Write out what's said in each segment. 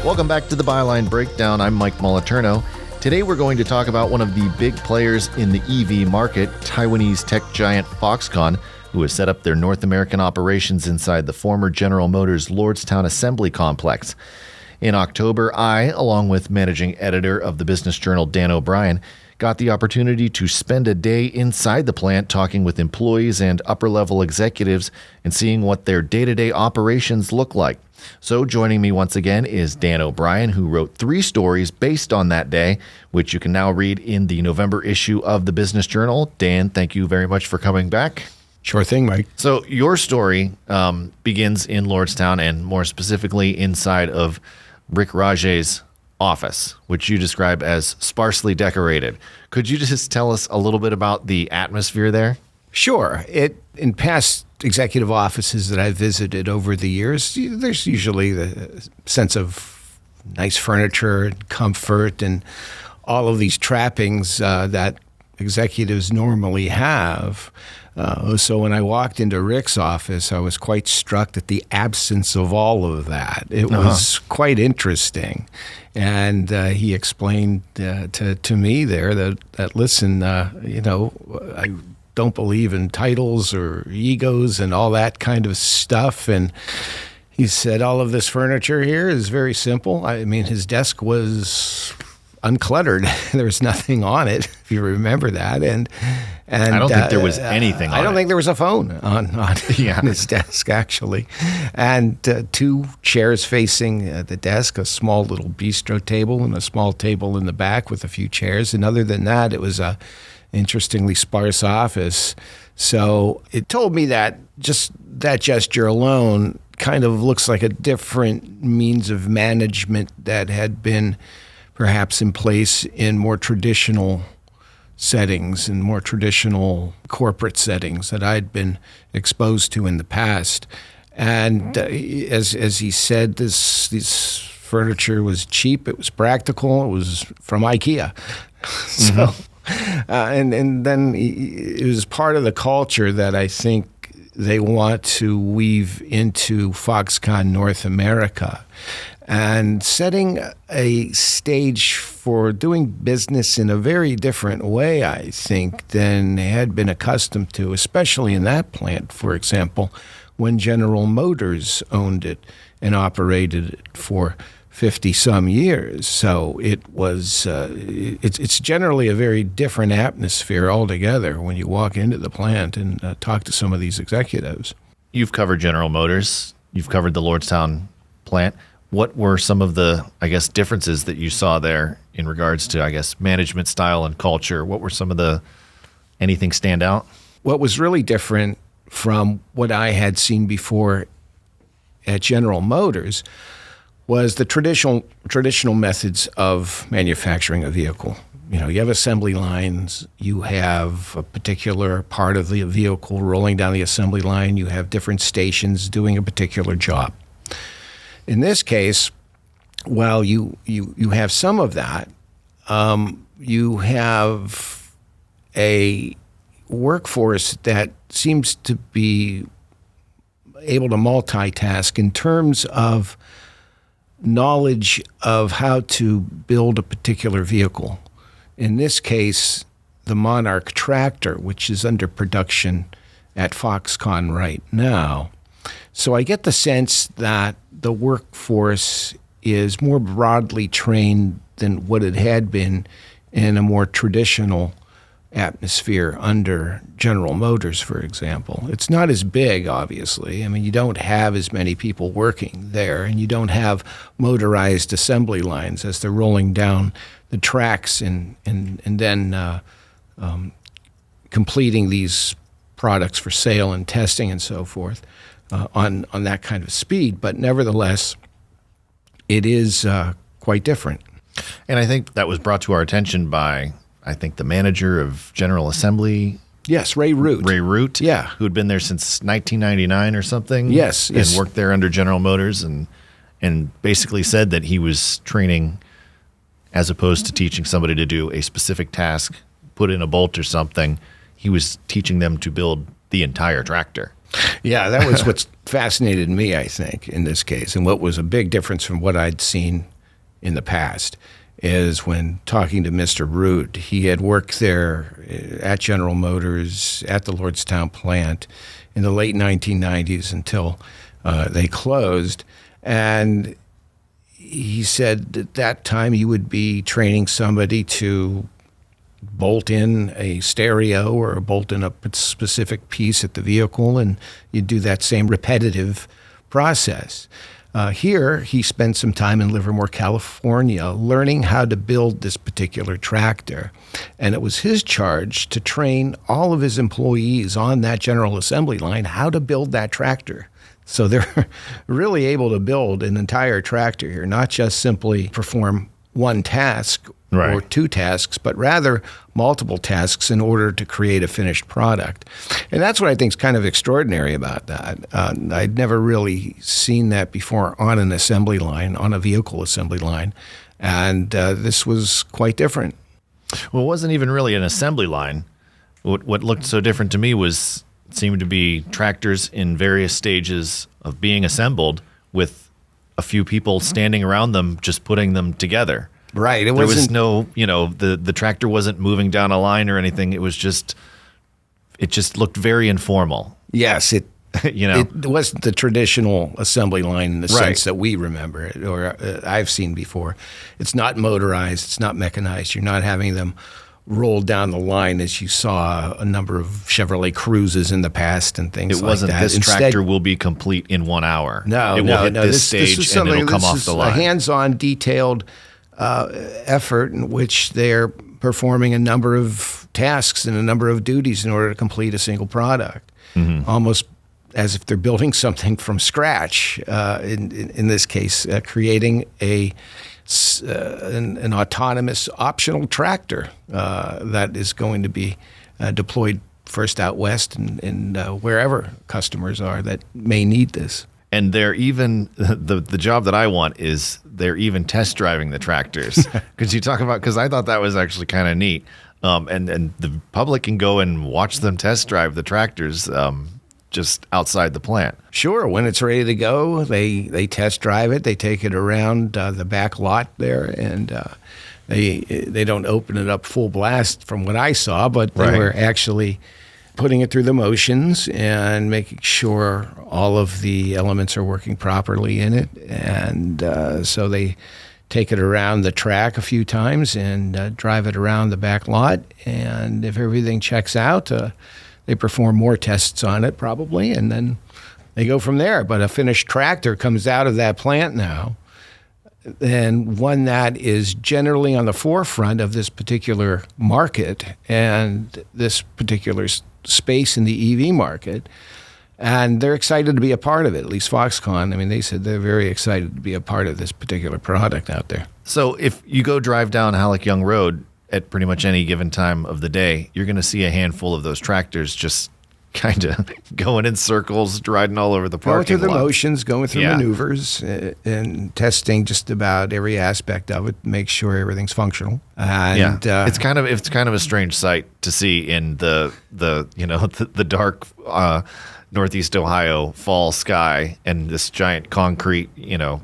Welcome back to the Byline Breakdown. I'm Mike Moliterno. Today we're going to talk about one of the big players in the EV market, Taiwanese tech giant Foxconn, who has set up their North American operations inside the former General Motors LORDSTOWN assembly complex. In October, I, along with managing editor of the business journal Dan O'Brien, got the opportunity to spend a day inside the plant talking with employees and upper-level executives and seeing what their day-to-day operations look like. So joining me once again is Dan O'Brien, who wrote 3 stories based on that day, which you can now read in the November issue of the Business Journal. Dan, thank you very much for coming back. Sure thing, Mike. So your story begins in LORDSTOWN and more specifically inside of Rick Rajaie's office, which you describe as sparsely decorated. Could you just tell us a little bit about the atmosphere there? Sure. In past executive offices that I've visited over the years, there's usually the sense of nice furniture and comfort and all of these trappings that executives normally have. So when I walked into Rick's office, I was quite struck at the absence of all of that. It was quite interesting. And he explained to me there that listen, I don't believe in titles or egos and all that kind of stuff. And he said all of this furniture here is very simple. I mean, his desk was uncluttered. There was nothing on it, if you remember that. And I don't think there was anything on it. I don't think there was a phone on his desk, actually. And 2 chairs facing the desk, a small little bistro table and a small table in the back with a few chairs. And other than that, it was a interestingly sparse office. So it told me that just that gesture alone kind of looks like a different means of management that had been perhaps in place in more traditional settings and more traditional corporate settings that I'd been exposed to in the past. And as he said, this furniture was cheap, it was practical, it was from IKEA. So, and then it was part of the culture that I think they want to weave into Foxconn North America, and setting a stage for doing business in a very different way, I think, than they had been accustomed to, especially in that plant, for example, when General Motors owned it and operated it for 50-some years. So it was, it's generally a very different atmosphere altogether when you walk into the plant and talk to some of these executives. You've covered General Motors. You've covered the LORDSTOWN plant. What were some of the, differences that you saw there in regards to, management style and culture? What were some of anything stand out? What was really different from what I had seen before at General Motors was the traditional methods of manufacturing a vehicle. You know, you have assembly lines, you have a particular part of the vehicle rolling down the assembly line, you have different stations doing a particular job. In this case, while you have some of that, you have a workforce that seems to be able to multitask in terms of knowledge of how to build a particular vehicle. In this case, the Monarch tractor, which is under production at Foxconn right now. So I get the sense that the workforce is more broadly trained than what it had been in a more traditional atmosphere under General Motors, for example. It's not as big, obviously. I mean, you don't have as many people working there, and you don't have motorized assembly lines as they're rolling down the tracks and then completing these products for sale and testing and so forth on that kind of speed. But nevertheless, it is quite different. And I think that was brought to our attention by, the manager of General Assembly. Yes, Ray Root. Ray Root, yeah, who had been there since 1999 or something. Yes, and worked there under General Motors, and basically said that he was training, as opposed to teaching somebody to do a specific task, put in a bolt or something. He was teaching them to build the entire tractor. Yeah, that was what fascinated me, I think, in this case, and what was a big difference from what I'd seen in the past is when talking to Mr. Root. He had worked there at General Motors at the Lordstown plant in the late 1990s until they closed. And he said at that time he would be training somebody to bolt in a stereo or bolt in a specific piece at the vehicle, and you do that same repetitive process. Here, he spent some time in Livermore, California, learning how to build this particular tractor. And it was his charge to train all of his employees on that general assembly line how to build that tractor. So they're really able to build an entire tractor here, not just simply perform one task or two tasks, but rather multiple tasks in order to create a finished product. And that's what I think is kind of extraordinary about that. I'd never really seen that before on an assembly line, on a vehicle assembly line. And this was quite different. Well, it wasn't even really an assembly line. What looked so different to me seemed to be tractors in various stages of being assembled with a few people standing around them, just putting them together. Right. There was no, the tractor wasn't moving down a line or anything. It just looked very informal. Yes, it wasn't the traditional assembly line in the sense that we remember it or I've seen before. It's not motorized. It's not mechanized. You're not having them roll down the line as you saw a number of Chevrolet Cruises in the past and things like that. It wasn't this tractor will be complete in 1 hour. No, it will hit this stage and it'll come off the line. A hands-on, detailed effort in which they're performing a number of tasks and a number of duties in order to complete a single product, almost as if they're building something from scratch. In this case, creating an autonomous optional tractor that is going to be deployed first out west and wherever customers are that may need this. And they're even the job that I want is they're even test driving the tractors because I thought that was actually kind of neat. And the public can go and watch them test drive the tractors just outside the plant. Sure, when it's ready to go, they test drive it. They take it around the back lot there, and they don't open it up full blast from what I saw, but they were actually putting it through the motions and making sure all of the elements are working properly in it. And so they take it around the track a few times and drive it around the back lot. And if everything checks out, they perform more tests on it probably, and then they go from there. But a finished tractor comes out of that plant now, and one that is generally on the forefront of this particular market and this particular space in the EV market. And they're excited to be a part of it, at least Foxconn. I mean, they said they're very excited to be a part of this particular product out there. So if you go drive down Halleck Young Road at pretty much any given time of the day, you're going to see a handful of those tractors just kind of going in circles, riding all over the parking lot. Going through the motions, going through maneuvers, and testing just about every aspect of it, make sure everything's functional. And it's kind of a strange sight to see in the dark Northeast Ohio fall sky and this giant concrete,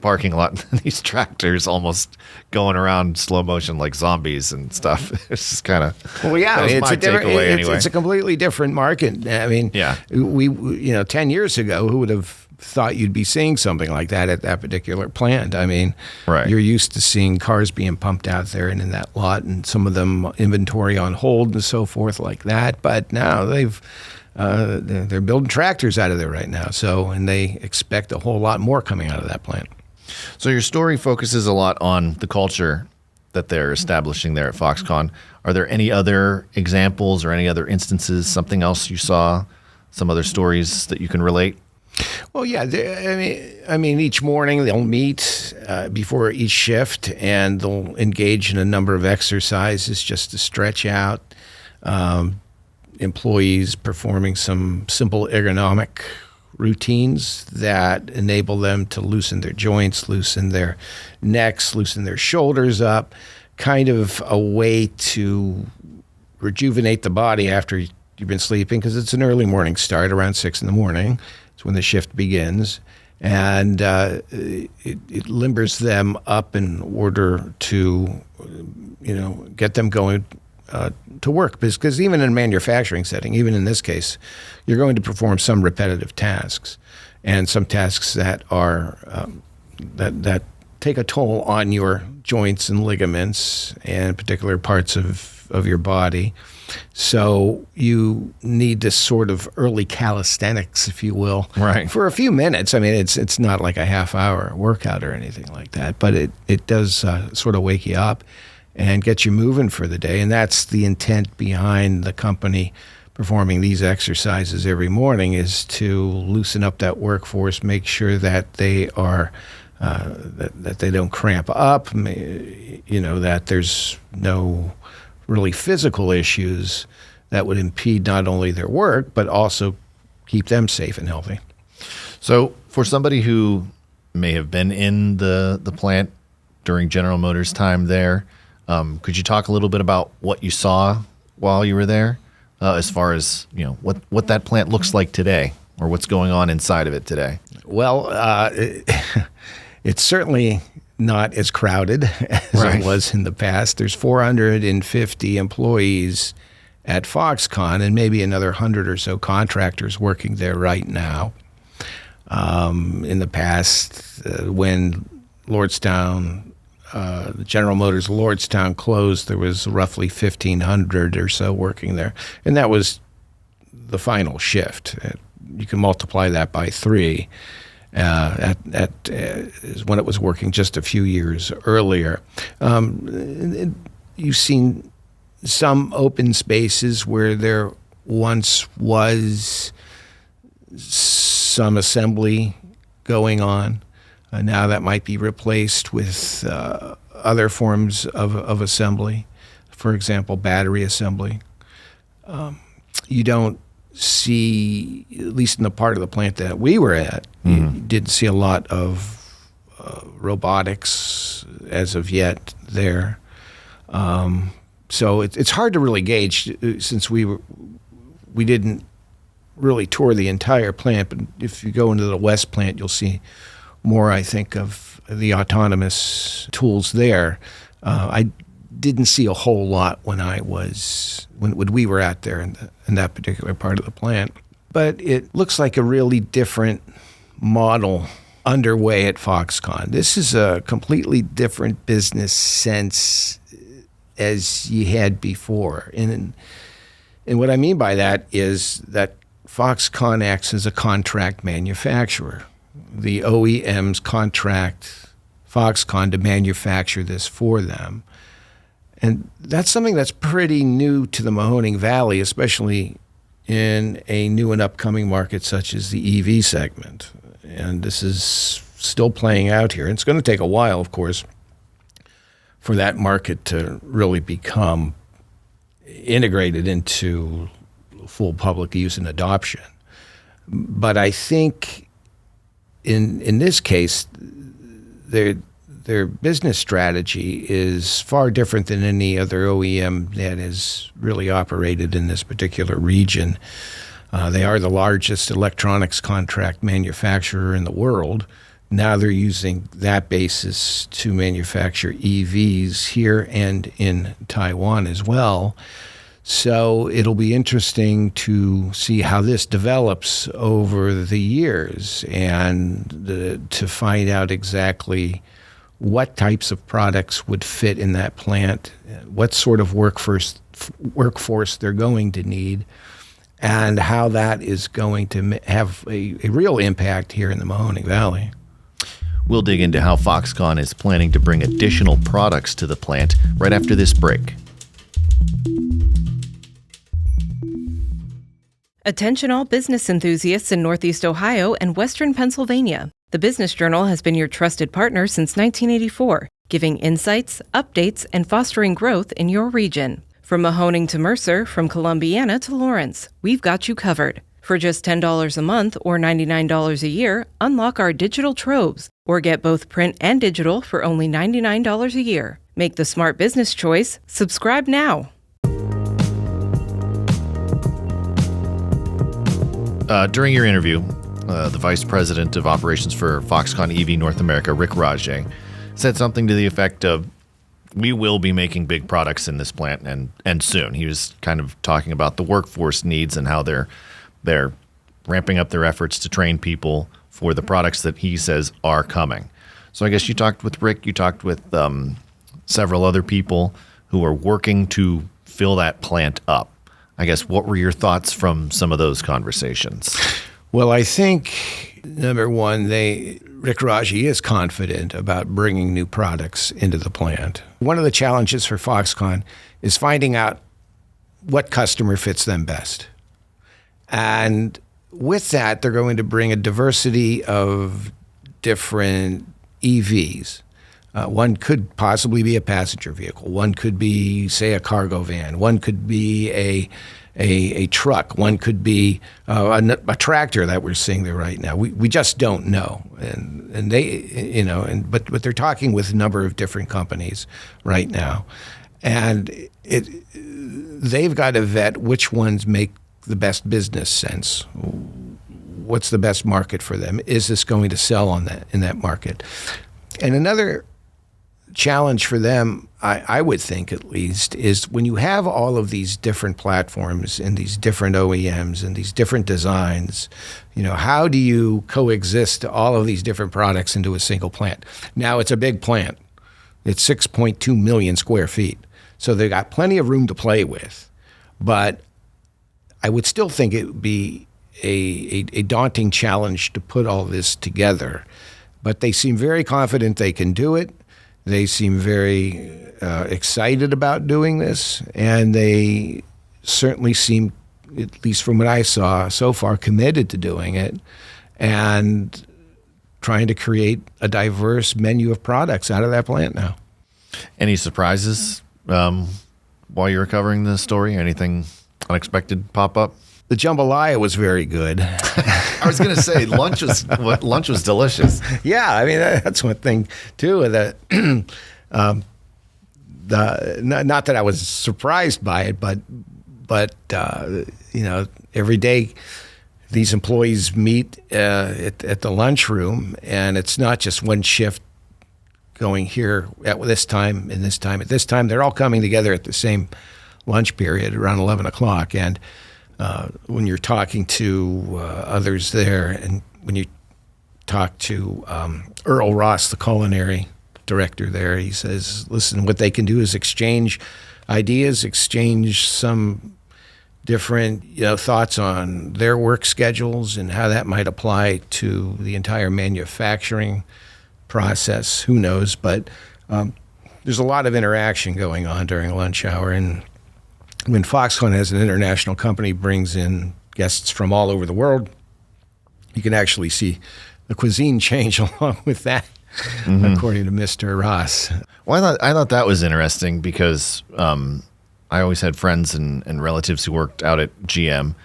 parking lot, and these tractors almost going around slow motion like zombies and stuff. It's just kind of it's a completely different market. I mean, we 10 years ago, who would have thought you'd be seeing something like that at that particular plant? I mean, you're used to seeing cars being pumped out there and in that lot, and some of them inventory on hold and so forth like that. But now they're building tractors out of there right now. And they expect a whole lot more coming out of that plant. So your story focuses a lot on the culture that they're establishing there at Foxconn. Are there any other examples or any other instances, something else you saw, some other stories that you can relate? Well, yeah. I mean, each morning they'll meet before each shift, and they'll engage in a number of exercises just to stretch out. Employees performing some simple ergonomic routines that enable them to loosen their joints, loosen their necks, loosen their shoulders up, kind of a way to rejuvenate the body after you've been sleeping, because it's an early morning start around 6 in the morning. It's when the shift begins. And it limbers them up in order to, get them going to work. Because even in a manufacturing setting, even in this case, you're going to perform some repetitive tasks, and some tasks that are that take a toll on your joints and ligaments and particular parts of your body. So you need this sort of early calisthenics, if you will, right, for a few minutes. I mean, it's not like a half-hour workout or anything like that, but it does sort of wake you up and get you moving for the day. And that's the intent behind the company performing these exercises every morning, is to loosen up that workforce, make sure that they are that they don't cramp up, that there's no really physical issues that would impede not only their work, but also keep them safe and healthy. So for somebody who may have been in the plant during General Motors' time there, could you talk a little bit about what you saw while you were there, as far as what that plant looks like today, or what's going on inside of it today? Well, it's certainly not as crowded as it was in the past. There's 450 employees at Foxconn and maybe another 100 or so contractors working there right now. In the past, when LORDSTOWN, General Motors LORDSTOWN closed, there was roughly 1,500 or so working there. And that was the final shift. You can multiply that by 3. Is when it was working just a few years earlier. You've seen some open spaces where there once was some assembly going on. Now that might be replaced with other forms of assembly, for example, battery assembly. You don't see, at least in the part of the plant that we were at, you didn't see a lot of robotics as of yet there. So it's hard to really gauge, since we didn't really tour the entire plant. But if you go into the West plant, you'll see more, I think, of the autonomous tools there. I didn't see a whole lot when we were out there in that particular part of the plant. But it looks like a really different model underway at Foxconn. This is a completely different business sense as you had before. And what I mean by that is that Foxconn acts as a contract manufacturer. The OEMs contract Foxconn to manufacture this for them. And that's something that's pretty new to the Mahoning Valley, especially in a new and upcoming market such as the EV segment. And this is still playing out here. And it's going to take a while, of course, for that market to really become integrated into full public use and adoption. But I think in this case, their business strategy is far different than any other OEM that has really operated in this particular region. They are the largest electronics contract manufacturer in the world. Now they're using that basis to manufacture EVs here and in Taiwan as well. So it'll be interesting to see how this develops over the years, and to find out exactly what types of products would fit in that plant, what sort of workforce they're going to need, and how that is going to have a real impact here in the Mahoning Valley. We'll dig into how Foxconn is planning to bring additional products to the plant right after this break. Attention all business enthusiasts in Northeast Ohio and Western Pennsylvania. The Business Journal has been your trusted partner since 1984, giving insights, updates, and fostering growth in your region. From Mahoning to Mercer, from Columbiana to Lawrence, we've got you covered. For just $10 a month or $99 a year, unlock our digital troves, or get both print and digital for only $99 a year. Make the smart business choice. Subscribe now. During your interview, the vice president of operations for Foxconn EV North America, Rick Rajaie, said something to the effect of, we will be making big products in this plant and soon. He was kind of talking about the workforce needs and how they're ramping up their efforts to train people for the products that he says are coming. So I guess you talked with Rick, you talked with several other people who are working to fill that plant up. I guess, what were your thoughts from some of those conversations? Well, I think, number one, Rick Rajaie is confident about bringing new products into the plant. One of the challenges for Foxconn is finding out what customer fits them best. And with that, they're going to bring a diversity of different EVs. One could possibly be a passenger vehicle. One could be, say, a cargo van. One could be a truck. One could be a tractor that we're seeing there right now. We just don't know. And they, but they're talking with a number of different companies right now. And they've got to vet which ones make the best business sense. What's the best market for them? Is this going to sell in that market? And another challenge for them, I would think at least, is when you have all of these different platforms and these different OEMs and these different designs, how do you coexist all of these different products into a single plant? Now, it's a big plant. It's 6.2 million square feet. So they've got plenty of room to play with. But I would still think it would be a daunting challenge to put all this together. But they seem very confident they can do it. They seem very excited about doing this, and they certainly seem, at least from what I saw so far, committed to doing it and trying to create a diverse menu of products out of that plant now. Any surprises while you were covering the story? Anything unexpected pop up? The jambalaya was very good. I was going to say lunch was delicious. Yeah, I mean that's one thing too. Not that I was surprised by it, but every day these employees meet at the lunchroom, and it's not just one shift going here at this time and this time at this time. They're all coming together at the same lunch period around 11 o'clock, and when you're talking to others there, and when you talk to Earl Ross, the culinary director there, he says, listen, what they can do is exchange ideas, exchange some different thoughts on their work schedules and how that might apply to the entire manufacturing process. Who knows? But there's a lot of interaction going on during lunch hour, and when Foxconn, as an international company, brings in guests from all over the world, you can actually see the cuisine change along with that, according to Mr. Ross. Well, I thought that was interesting because I always had friends and relatives who worked out at GM,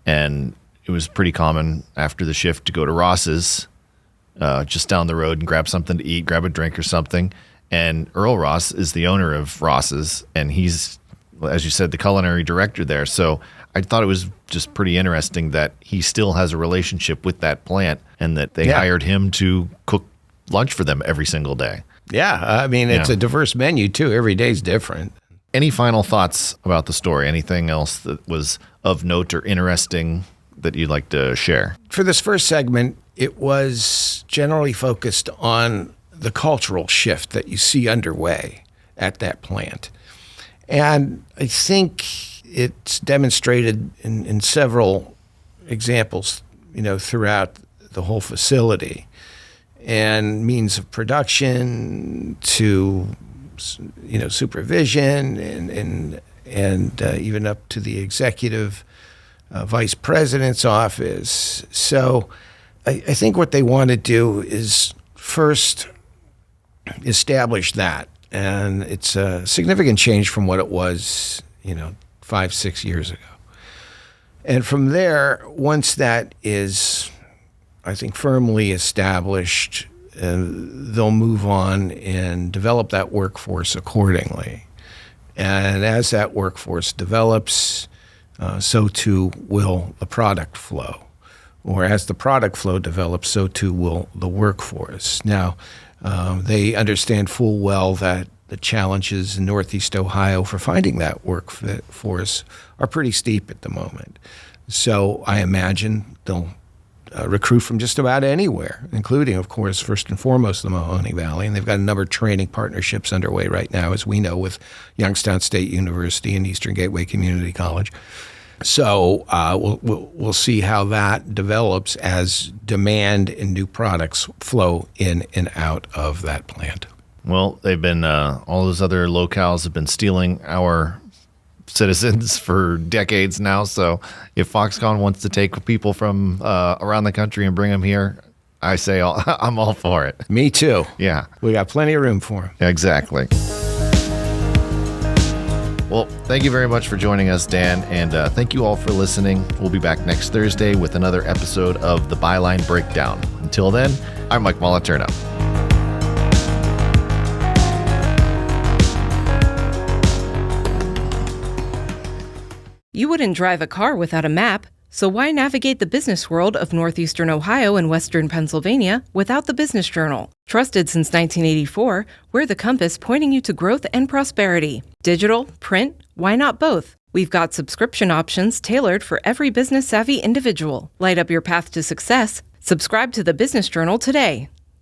and it was pretty common after the shift to go to Ross's just down the road and grab something to eat, grab a drink or something. And Earl Ross is the owner of Ross's, and he's, as you said, the culinary director there. So I thought it was just pretty interesting that he still has a relationship with that plant and that they hired him to cook lunch for them every single day. Yeah, I mean, it's a diverse menu, too. Every day's different. Any final thoughts about the story? Anything else that was of note or interesting that you'd like to share? For this first segment, it was generally focused on the cultural shift that you see underway at that plant. And I think it's demonstrated in several examples, throughout the whole facility, and means of production to, supervision and even up to the executive vice president's office. So I think what they want to do is first establish that. And it's a significant change from what it was, 5-6 years ago. And from there, once that is, I think, firmly established, they'll move on and develop that workforce accordingly. And as that workforce develops, so too will the product flow. or as the product flow develops, so too will the workforce. Now, they understand full well that the challenges in Northeast Ohio for finding that workforce are pretty steep at the moment. So I imagine they'll recruit from just about anywhere, including, of course, first and foremost, the Mahoning Valley. And they've got a number of training partnerships underway right now, as we know, with Youngstown State University and Eastern Gateway Community College. So we'll see how that develops as demand and new products flow in and out of that plant. Well, they've been, all those other locales have been stealing our citizens for decades now. So if Foxconn wants to take people from around the country and bring them here, I say I'm all for it. Me too. Yeah. We got plenty of room for them. Exactly. Well, thank you very much for joining us, Dan, and thank you all for listening. We'll be back next Thursday with another episode of the Byline Breakdown. Until then, I'm Mike Molitorno. You wouldn't drive a car without a map, so why navigate the business world of northeastern Ohio and western Pennsylvania without the Business Journal? Trusted since 1984, we're the compass pointing you to growth and prosperity. Digital, print, why not both? We've got subscription options tailored for every business-savvy individual. Light up your path to success. Subscribe to the Business Journal today.